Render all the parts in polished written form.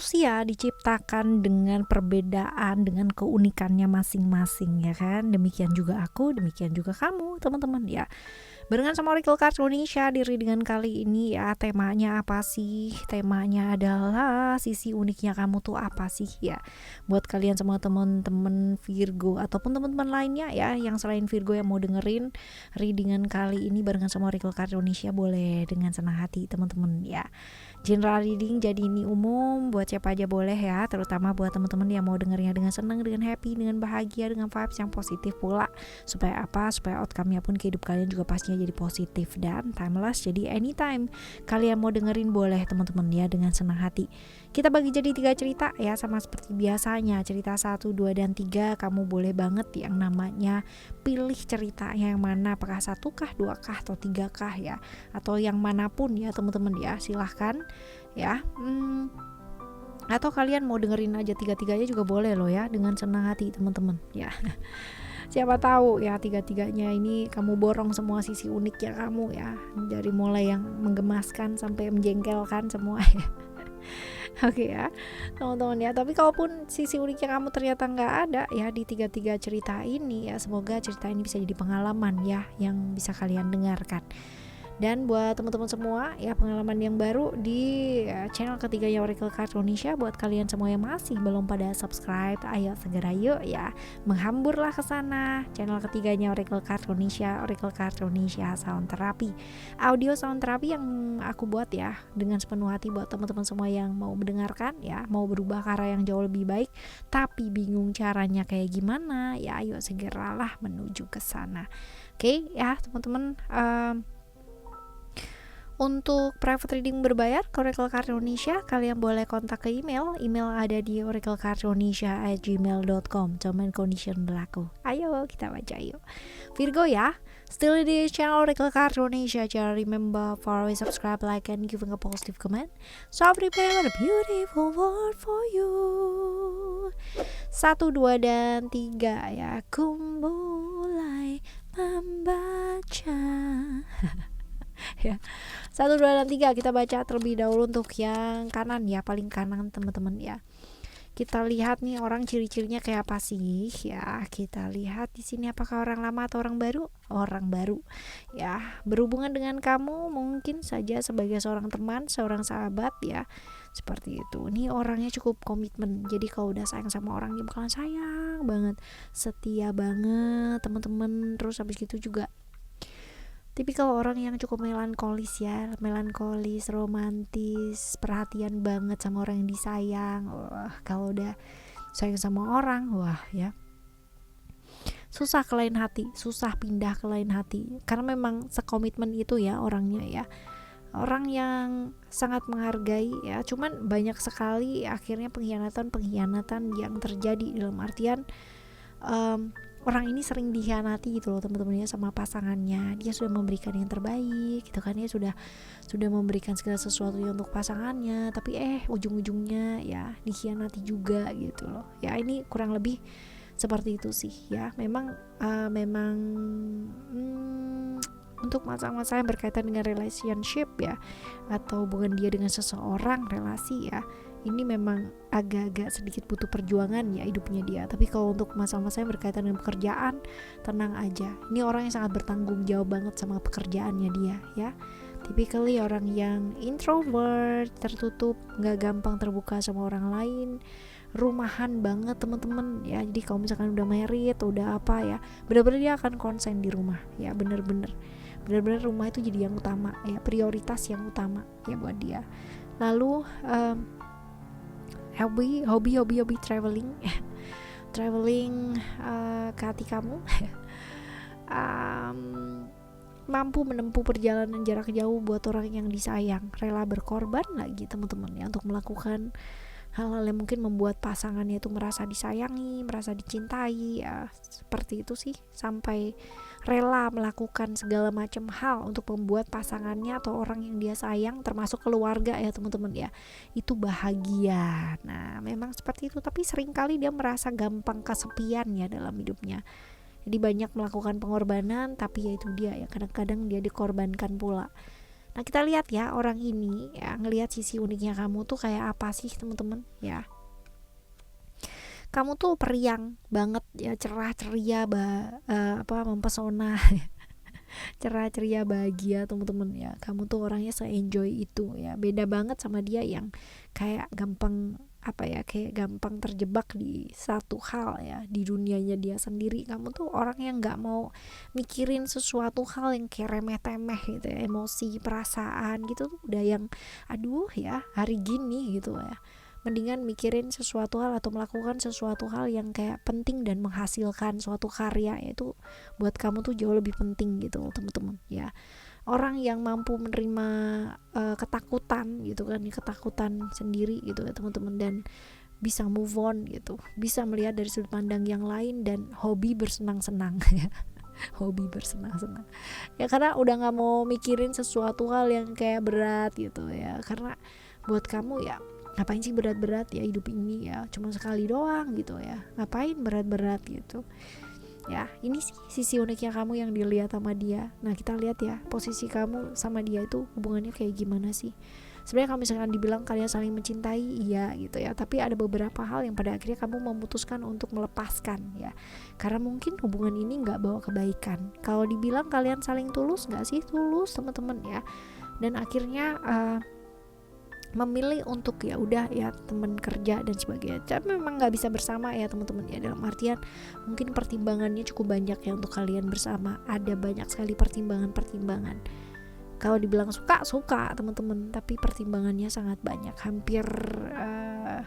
manusia diciptakan dengan perbedaan, dengan keunikannya masing-masing ya kan. Demikian juga aku, demikian juga kamu teman-teman ya. Barengan sama Oracle Card Indonesia di readingan kali ini ya, temanya apa sih? Temanya adalah sisi uniknya kamu tuh apa sih ya. Buat kalian semua teman-teman Virgo ataupun teman-teman lainnya ya yang selain Virgo yang mau dengerin readingan kali ini barengan sama Oracle Card Indonesia, boleh dengan senang hati teman-teman ya. General reading jadi ini umum, buat siapa aja boleh ya, terutama buat teman-teman yang mau dengernya dengan senang, dengan happy, dengan bahagia, dengan vibes yang positif pula. Supaya apa? Supaya outcome-nya pun ke hidup kalian juga pastinya jadi positif dan timeless. Jadi anytime kalian mau dengerin boleh teman-teman ya, dengan senang hati. Kita bagi jadi 3 cerita ya, sama seperti biasanya. Cerita 1, 2, dan 3 kamu boleh banget yang namanya pilih ceritanya yang mana, apakah 1 kah, 2 kah, atau 3 kah ya, atau yang manapun ya teman-teman ya, silahkan ya. Atau kalian mau dengerin aja 3-3-nya juga boleh loh ya, dengan senang hati teman-teman ya. Siapa tahu ya 3-3-nya ini kamu borong semua sisi uniknya kamu ya, dari mulai yang menggemaskan sampai menjengkelkan semua ya. Oke ya teman-teman ya, tapi kalaupun sisi uniknya kamu ternyata nggak ada ya di 3-3 cerita ini ya, semoga cerita ini bisa jadi pengalaman ya yang bisa kalian dengarkan. Dan buat teman-teman semua ya, pengalaman yang baru di channel ketiganya Oracle Card Indonesia. Buat kalian semua yang masih belum pada subscribe, ayo segera yuk ya, menghamburlah ke sana. Channel ketiganya Oracle Card Indonesia, Oracle Card Indonesia Sound Therapy, audio sound therapy yang aku buat ya dengan sepenuh hati buat teman-teman semua yang mau mendengarkan ya, mau berubah ke arah yang jauh lebih baik tapi bingung caranya kayak gimana ya, ayo segeralah menuju ke sana. Oke ya teman-teman, untuk private reading berbayar ke Oracle Card Indonesia, kalian boleh kontak ke email ada di oraclecardindonesia@gmail.com. Term and condition berlaku. Ayo kita baca yuk. Virgo ya, still di channel Oracle Card Indonesia. Jangan remember for always subscribe, like, and giving a positive comment. So prepare a beautiful world for you. 1, 2, dan 3 ya. Aku mulai membaca. Ya. 1, 2, dan 3 kita baca terlebih dahulu untuk yang kanan ya, paling kanan teman-teman ya. Kita lihat nih orang ciri-cirinya kayak apa sih ya. Kita lihat di sini apakah orang lama atau orang baru? Orang baru ya, berhubungan dengan kamu mungkin saja sebagai seorang teman, seorang sahabat ya. Seperti itu. Ini orangnya cukup komitmen. Jadi kalau udah sayang sama orang dia bakalan sayang banget, setia banget teman-teman. Terus habis gitu juga tipikal orang yang cukup melankolis ya, melankolis, romantis, perhatian banget sama orang yang disayang. Wah, kalau udah sayang sama orang, wah ya, susah ke lain hati, susah pindah ke lain hati. Karena memang sekomitmen itu ya orangnya ya. Orang yang sangat menghargai ya, cuman banyak sekali akhirnya pengkhianatan yang terjadi, dalam artian orang ini sering dikhianati gitu loh teman-teman ya sama pasangannya. Dia sudah memberikan yang terbaik gitu kan ya, sudah memberikan segala sesuatunya untuk pasangannya, tapi ujung-ujungnya ya dikhianati juga gitu loh ya. Ini kurang lebih seperti itu sih ya. Memang untuk masalah-masalah yang berkaitan dengan relationship ya, atau hubungan dia dengan seseorang, relasi ya, ini memang agak-agak sedikit butuh perjuangan ya hidupnya dia. Tapi kalau untuk masalah-masalah yang berkaitan dengan pekerjaan, tenang aja. Ini orang yang sangat bertanggung jawab banget sama pekerjaannya dia ya. Typically orang yang introvert, tertutup, gak gampang terbuka sama orang lain, rumahan banget teman-teman ya. Jadi kalau misalkan udah married, udah apa ya, benar-benar dia akan konsen di rumah ya, benar-benar rumah itu jadi yang utama ya, prioritas yang utama ya buat dia. Lalu hobi traveling ke hati kamu. Mampu menempuh perjalanan jarak jauh buat orang yang disayang, rela berkorban lagi teman-teman ya, untuk melakukan hal-hal yang mungkin membuat pasangannya itu merasa disayangi, merasa dicintai ya, seperti itu sih, sampai rela melakukan segala macam hal untuk membuat pasangannya atau orang yang dia sayang, termasuk keluarga ya teman-teman ya, itu bahagia. Nah memang seperti itu, tapi seringkali dia merasa gampang kesepian ya dalam hidupnya. Jadi banyak melakukan pengorbanan, tapi ya itu dia ya, kadang-kadang dia dikorbankan pula. Nah kita lihat ya orang ini ya, ngelihat sisi uniknya kamu tuh kayak apa sih teman-teman ya. Kamu tuh periang banget ya, cerah ceria, mempesona, cerah ceria bahagia teman-teman ya. Kamu tuh orangnya se-enjoy itu ya, beda banget sama dia yang kayak gampang kayak gampang terjebak di satu hal ya, di dunianya dia sendiri. Kamu tuh orang yang nggak mau mikirin sesuatu hal yang kayak remeh-temeh gitu ya, emosi perasaan gitu tuh udah yang aduh ya hari gini gitu ya, mendingan mikirin sesuatu hal atau melakukan sesuatu hal yang kayak penting dan menghasilkan suatu karya, itu buat kamu tuh jauh lebih penting gitu teman-teman ya. Orang yang mampu menerima ketakutan gitu kan, ketakutan sendiri gitu ya teman-teman, dan bisa move on gitu, bisa melihat dari sudut pandang yang lain, dan hobi bersenang-senang ya. Hobi bersenang-senang ya, karena udah nggak mau mikirin sesuatu hal yang kayak berat gitu ya, karena buat kamu ya ngapain sih berat-berat ya, hidup ini ya cuma sekali doang gitu ya, ngapain berat-berat gitu ya. Ini sih sisi uniknya kamu yang dilihat sama dia. Nah kita lihat ya posisi kamu sama dia itu hubungannya kayak gimana sih. Sebenarnya kalau misalkan dibilang kalian saling mencintai, iya gitu ya, tapi ada beberapa hal yang pada akhirnya kamu memutuskan untuk melepaskan ya, karena mungkin hubungan ini gak bawa kebaikan. Kalau dibilang kalian saling tulus, gak sih tulus teman-teman ya, dan akhirnya memilih untuk ya udah ya teman kerja dan sebagainya. Tapi memang nggak bisa bersama ya teman-teman ya, dalam artian mungkin pertimbangannya cukup banyak ya untuk kalian bersama, ada banyak sekali pertimbangan. Kalau dibilang suka teman-teman, tapi pertimbangannya sangat banyak, hampir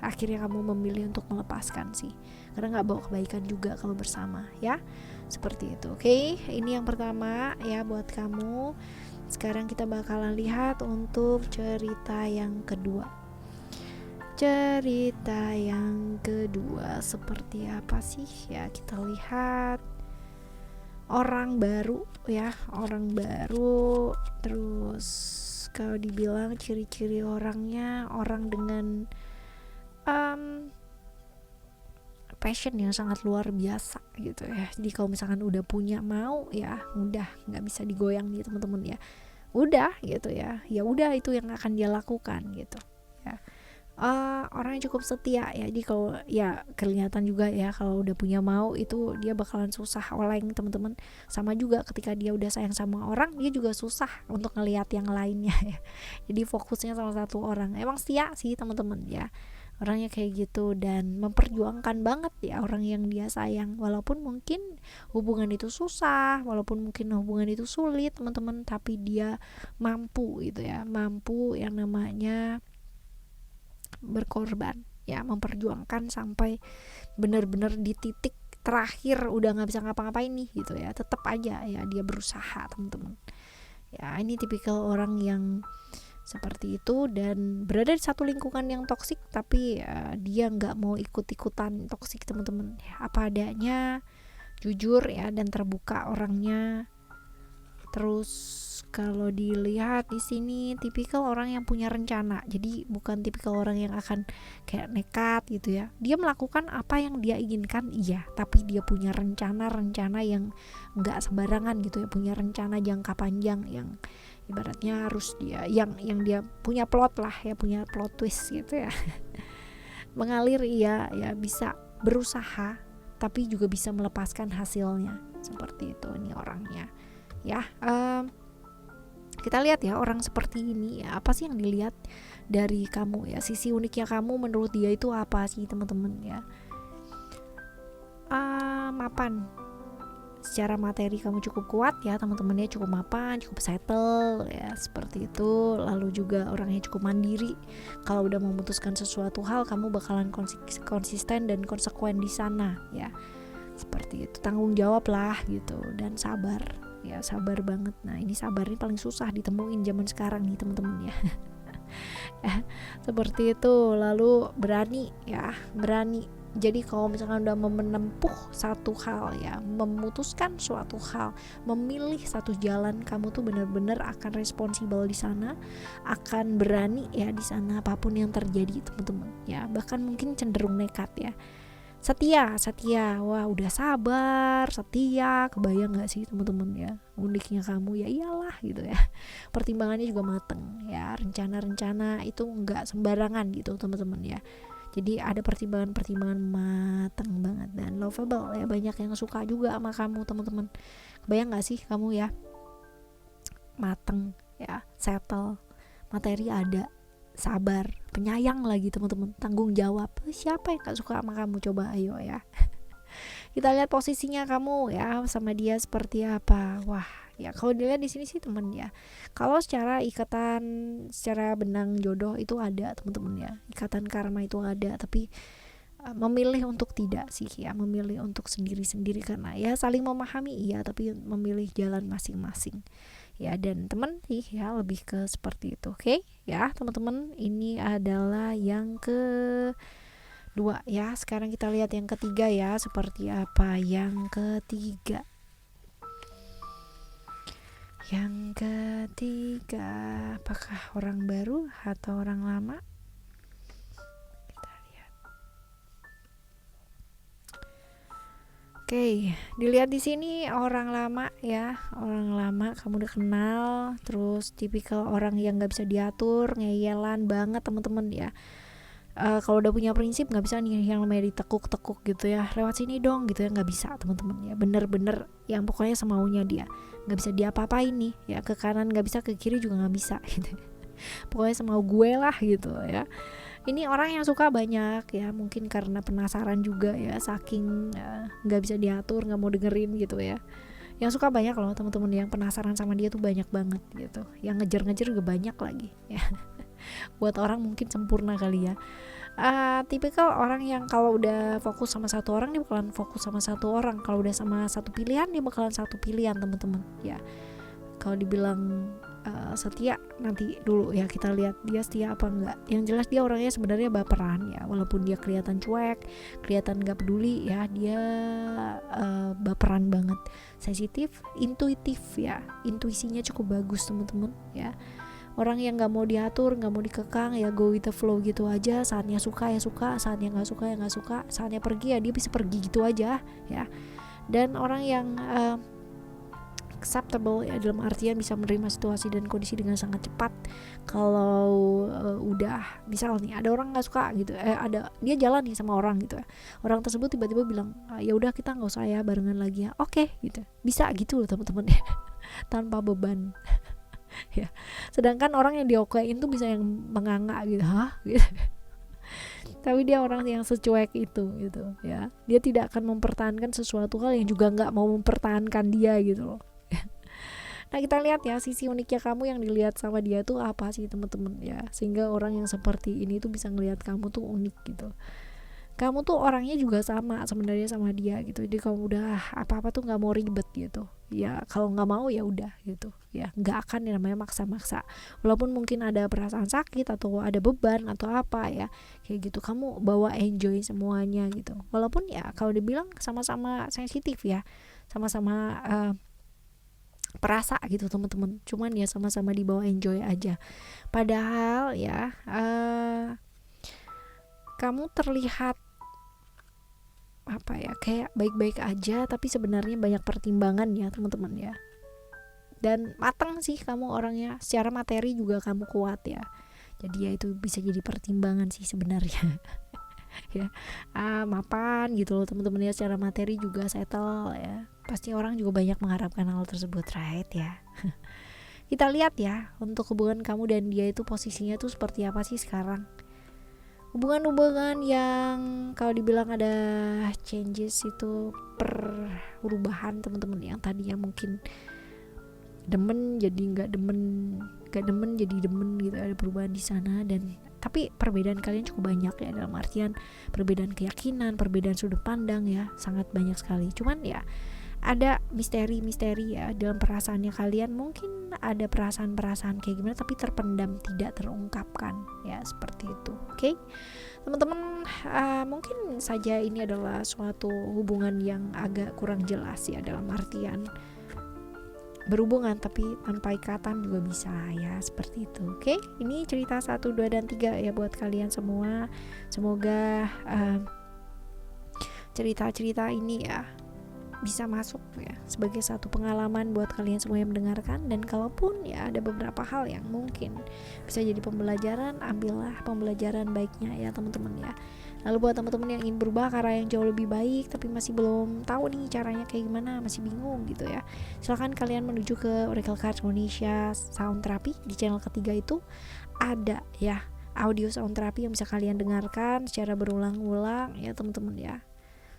akhirnya kamu memilih untuk melepaskan sih, karena nggak bawa kebaikan juga kalau bersama ya, seperti itu. Oke, ini yang pertama ya buat kamu. Sekarang kita bakalan lihat untuk cerita yang kedua. Cerita yang kedua seperti apa sih ya, kita lihat orang baru ya, orang baru. Terus kalau dibilang ciri-ciri orangnya, orang dengan passion yang sangat luar biasa gitu ya. Jadi kalau misalkan udah punya mau ya udah nggak bisa digoyang nih teman-teman ya, udah gitu ya, ya udah itu yang akan dia lakukan gitu ya. Orang yang cukup setia ya, jadi kalau ya kelihatan juga ya kalau udah punya mau itu dia bakalan susah oleng teman-teman. Sama juga ketika dia udah sayang sama orang, dia juga susah untuk ngelihat yang lainnya ya. Jadi fokusnya sama satu orang. Emang setia sih teman-teman ya, orangnya kayak gitu, dan memperjuangkan banget ya orang yang dia sayang, walaupun mungkin hubungan itu susah, walaupun mungkin hubungan itu sulit teman-teman, tapi dia mampu gitu ya, mampu yang namanya berkorban ya, memperjuangkan sampai benar-benar di titik terakhir udah nggak bisa ngapa-ngapain nih gitu ya, tetap aja ya dia berusaha teman-teman ya. Ini tipikal orang yang seperti itu dan berada di satu lingkungan yang toksik, tapi dia nggak mau ikut-ikutan toksik teman-teman ya, apa adanya, jujur ya dan terbuka orangnya. Terus kalau dilihat di sini tipikal orang yang punya rencana, jadi bukan tipikal orang yang akan kayak nekat gitu ya. Dia melakukan apa yang dia inginkan iya, tapi dia punya rencana yang nggak sembarangan gitu ya, punya rencana jangka panjang yang ibaratnya harus dia yang dia punya plot lah ya, punya plot twist gitu ya. Mengalir iya ya, bisa berusaha tapi juga bisa melepaskan hasilnya, seperti itu ini orangnya ya. Kita lihat ya orang seperti ini ya, apa sih yang dilihat dari kamu ya, sisi uniknya kamu menurut dia itu apa sih teman-teman ya. Mapan, secara materi kamu cukup kuat ya teman-temannya, cukup mapan, cukup settle ya, seperti itu. Lalu juga orangnya cukup mandiri, kalau udah memutuskan sesuatu hal kamu bakalan konsisten dan konsekuen di sana ya, seperti itu. Tanggung jawab lah gitu, dan sabar ya, sabar banget. Nah ini sabar ini paling susah ditemuin zaman sekarang nih teman-teman ya. Seperti itu. Lalu berani ya, berani. Jadi kalau misalkan udah menempuh satu hal ya, memutuskan suatu hal, memilih satu jalan, kamu tuh benar-benar akan responsibel di sana, akan berani ya di sana apapun yang terjadi teman-teman ya. Bahkan mungkin cenderung nekat ya, Setia, wah udah sabar, setia, kebayang nggak sih teman-teman ya uniknya kamu? Ya iyalah gitu ya, pertimbangannya juga mateng ya, rencana-rencana itu nggak sembarangan gitu teman-teman ya, jadi ada pertimbangan-pertimbangan mateng banget dan lovable ya, banyak yang suka juga sama kamu teman-teman. Kebayang nggak sih kamu ya, mateng ya, settle, materi ada, sabar, penyayang lagi teman-teman, tanggung jawab. Siapa yang gak suka sama kamu, coba ayo ya. Kita lihat posisinya kamu ya sama dia seperti apa. Wah ya, kalau dilihat di sini sih temen ya, kalau secara ikatan, secara benang jodoh itu ada teman-teman ya, ikatan karma itu ada, tapi memilih untuk tidak sih ya, memilih untuk sendiri-sendiri, karena ya saling memahami iya, tapi memilih jalan masing-masing ya. Dan teman sih ya lebih ke seperti itu. Oke ya teman-teman, ini adalah yang kedua ya. Sekarang kita lihat yang ketiga ya, seperti apa yang ketiga. Yang ketiga, apakah orang baru atau orang lama? Kita lihat. Oke, dilihat di sini orang lama ya, orang lama kamu udah kenal, terus tipikal orang yang nggak bisa diatur, ngeyelan banget teman-teman ya. Kalau udah punya prinsip nggak bisa nih yang namanya ditekuk-tekuk gitu ya, lewat sini dong gitu ya, nggak bisa teman-teman ya, bener-bener yang pokoknya semaunya dia, nggak bisa diapa-apain nih ya, ke kanan nggak bisa, ke kiri juga nggak bisa gitu, pokoknya semau gue lah gitu ya. Ini orang yang suka banyak ya, mungkin karena penasaran juga ya, saking nggak bisa diatur, nggak mau dengerin gitu ya. Yang suka banyak loh teman-teman, yang penasaran sama dia tuh banyak banget gitu, yang ngejar-ngejar juga banyak lagi ya. Buat orang mungkin sempurna kali ya. Tipikal orang yang kalau udah fokus sama satu orang dia bakalan fokus sama satu orang, kalau udah sama satu pilihan dia bakalan satu pilihan teman-teman ya. Kalau dibilang setia, nanti dulu ya kita lihat dia setia apa enggak. Yang jelas dia orangnya sebenarnya baperan ya, walaupun dia kelihatan cuek, kelihatan gak peduli ya, dia baperan banget, sensitif, intuitif ya, intuisinya cukup bagus teman-teman ya. Orang yang gak mau diatur, gak mau dikekang ya, go with the flow gitu aja, saatnya suka ya suka, saatnya gak suka ya gak suka, saatnya pergi ya dia bisa pergi gitu aja ya. Dan orang yang acceptable ya, dalam artian bisa menerima situasi dan kondisi dengan sangat cepat. Kalau udah misal nih ada orang nggak suka gitu, ada dia jalan nih sama orang gitu ya, orang tersebut tiba-tiba bilang ya udah kita nggak usah ya barengan lagi ya, oke gitu, bisa gitu loh teman-teman ya, tanpa beban ya. Sedangkan orang yang diokein tuh bisa yang menganga gitu, hah gitu. Tapi dia orang yang secuek itu gitu ya, dia tidak akan mempertahankan sesuatu hal yang juga nggak mau mempertahankan dia gitu loh. Nah kita lihat ya sisi uniknya kamu yang dilihat sama dia tuh apa sih teman-teman ya, sehingga orang yang seperti ini tuh bisa ngelihat kamu tuh unik gitu. Kamu tuh orangnya juga sama sebenarnya sama dia gitu, jadi kamu udah apa-apa tuh nggak mau ribet gitu ya, kalau nggak mau ya udah gitu ya, nggak akan yang namanya maksa-maksa, walaupun mungkin ada perasaan sakit atau ada beban atau apa ya kayak gitu, kamu bawa enjoy semuanya gitu. Walaupun ya kalau dibilang sama-sama sensitif ya, sama-sama perasa gitu teman-teman, cuman ya sama-sama dibawa enjoy aja. Padahal ya kamu terlihat apa ya, kayak baik-baik aja, tapi sebenarnya banyak pertimbangan ya teman-teman ya. Dan matang sih kamu orangnya, secara materi juga kamu kuat ya, jadi ya itu bisa jadi pertimbangan sih sebenarnya. Ya mapan gitu loh teman-teman ya, secara materi juga settle ya, pasti orang juga banyak mengharapkan hal tersebut, right ya. Kita lihat ya untuk hubungan kamu dan dia itu posisinya tuh seperti apa sih sekarang. Hubungan-hubungan yang kalau dibilang ada changes itu, perubahan teman-teman, yang tadinya mungkin demen jadi nggak demen jadi demen gitu, ada perubahan di sana. Dan tapi perbedaan kalian cukup banyak ya, dalam artian perbedaan keyakinan, perbedaan sudut pandang ya, sangat banyak sekali. Cuman ya ada misteri-misteri ya dalam perasaannya kalian, mungkin ada perasaan-perasaan kayak gimana tapi terpendam, tidak terungkapkan ya, seperti itu. Oke teman-teman, mungkin saja ini adalah suatu hubungan yang agak kurang jelas ya, dalam artian berhubungan tapi tanpa ikatan juga bisa ya, seperti itu. Oke, ini cerita 1, 2, dan 3 ya buat kalian semua. Semoga cerita-cerita ini ya bisa masuk ya sebagai satu pengalaman buat kalian semua yang mendengarkan. Dan kalaupun ya ada beberapa hal yang mungkin bisa jadi pembelajaran, ambillah pembelajaran baiknya ya teman-teman ya. Lalu buat teman-teman yang ingin berubah ke arah yang jauh lebih baik tapi masih belum tahu nih caranya kayak gimana, masih bingung gitu ya, silahkan kalian menuju ke Oracle Cards Indonesia Sound Therapy. Di channel ketiga itu ada ya audio sound therapy yang bisa kalian dengarkan secara berulang-ulang ya teman-teman ya,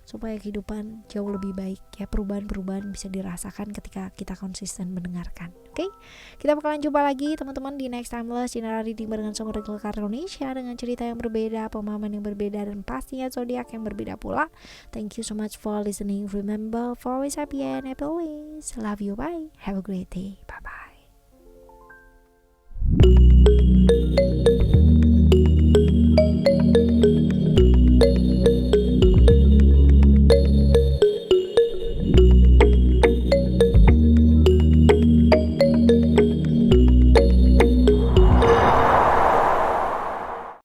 supaya kehidupan jauh lebih baik ya. Perubahan-perubahan bisa dirasakan ketika kita konsisten mendengarkan. Oke, kita bakalan jumpa lagi teman-teman di next timeless general reading barengan sama Oracle Card Indonesia dengan cerita yang berbeda, pemahaman yang berbeda, dan pastinya zodiak yang berbeda pula. Thank you so much for listening. Remember, for always happy and happy always. Love you, bye. Have a great day. Bye bye.